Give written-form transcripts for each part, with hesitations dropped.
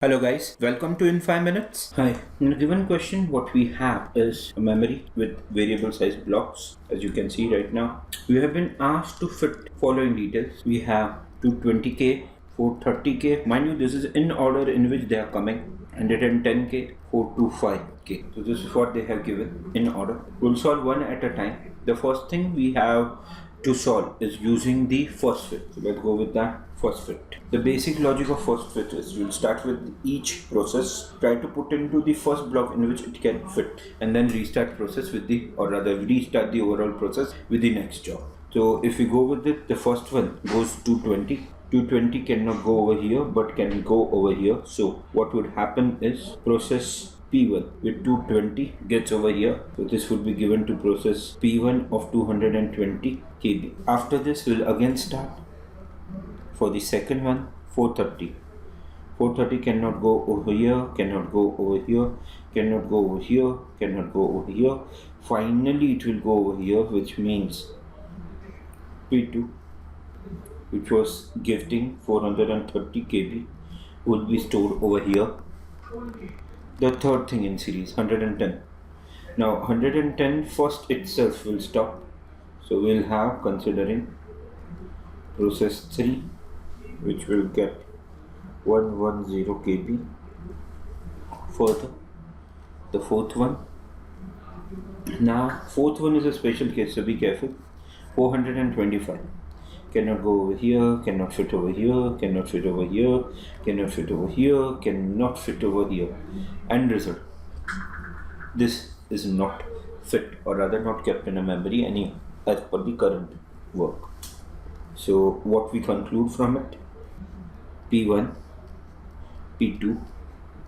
Hello guys, welcome to In 5 Minutes. Hi, in a given question what we have is a memory with variable size blocks. As you can see right now, we have been asked to fit following details. We have 220k, 430k. Mind you, this is in order in which they are coming. 110k, 425k. So this is what they have given in order. We'll solve one at a time. The first thing we have to solve is using the first fit. So let's go with that first fit. The basic logic of first fit is you'll start with each process, try to put into the first block in which it can fit, and then restart process with the, or rather restart the overall process with the next job. So if we go with it, the first one goes 220. 220 cannot go over here but can go over here. So what would happen is process P1 with 220 gets over here. So this would be given to process P1 of 220 kb. After this we'll again start for the second one 430. 430 cannot go over here, cannot go over here, cannot go over here, cannot go over here. Finally it will go over here, which means P2, which was gifting 430 kb, would be stored over here. The third thing in series 110. Now 110 first itself will stop, so we'll have, considering process 3, which will get 110 kb. Further the fourth one. Now fourth one is a special case, so be careful. 425 cannot go over here, cannot fit over here, cannot fit over here, cannot fit over here, cannot fit over here. End result, this is not fit, or rather not kept in a memory any as per the current work. So what we conclude from it: P1, P2,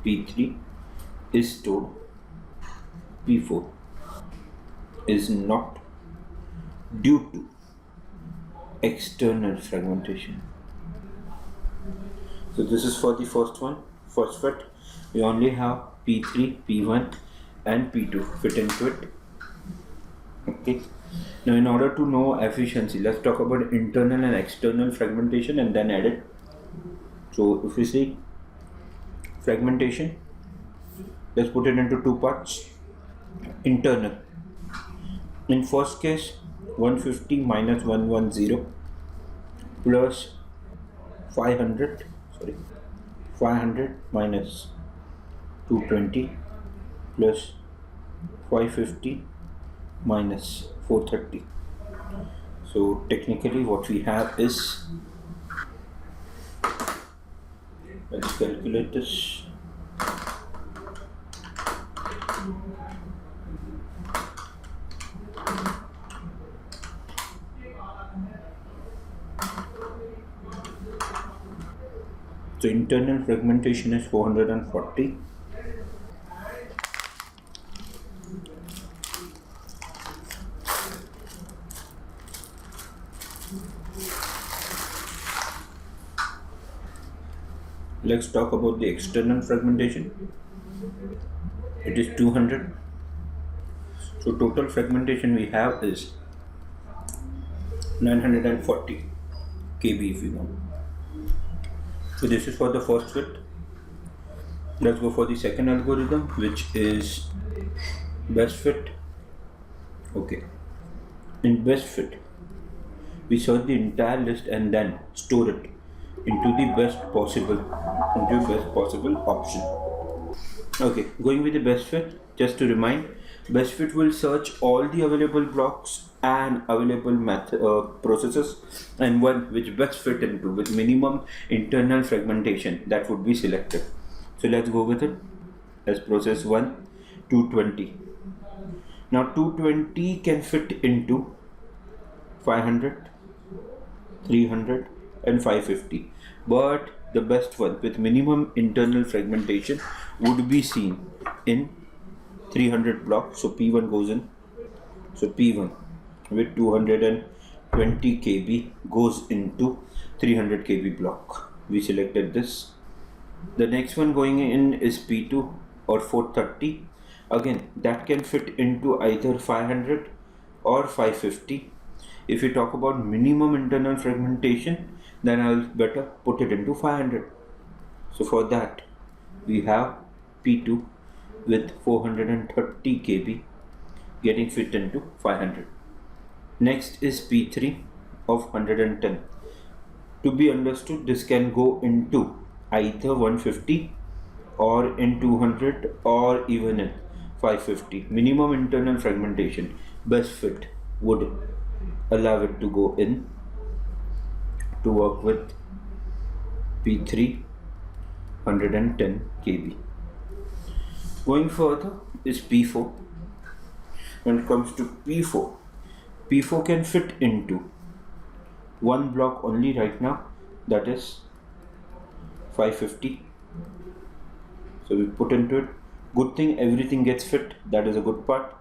P3 is stored, P4 is not, due to external fragmentation. So this is for the first one, first fit. We only have P3, P1 and P2 fit into it. Okay. Now in order to know efficiency, let's talk about internal and external fragmentation and then add it. So if we see fragmentation, let's put it into two parts. Internal, in first case 150 minus 110 plus 500 minus 220 plus 550 minus 430. So technically what we have is, let's calculate this. So internal fragmentation is 440. Let's talk about the external fragmentation. It is 200. So total fragmentation we have is 940 kb if we want. So this is for the first fit. Let's go for the second algorithm, which is best fit. Okay, in best fit we search the entire list and then store it into the best possible option. Okay, going with the best fit, just to remind, best fit will search all the available blocks and available processes, and one which best fit into with minimum internal fragmentation, that would be selected. So let's go with it. As process 1, 220. Now 220 can fit into 500, 300 and 550, but the best one with minimum internal fragmentation would be seen in 300 block. So P1 goes in. So P1 with 220 kb goes into 300 kb block. We selected this. The next one going in is P2 or 430. Again, that can fit into either 500 or 550. If we talk about minimum internal fragmentation, then I'll better put it into 500. So for that we have P2 with 430 kb getting fit into 500. Next is P3 of 110. To be understood, this can go into either 150 or in 200 or even in 550. Minimum internal fragmentation, best fit would allow it to go in to work with P3 110 kb. Going further is P4. When it comes to P4, P4 can fit into one block only right now, that is 550. So we put into it. Good thing everything gets fit, that is a good part.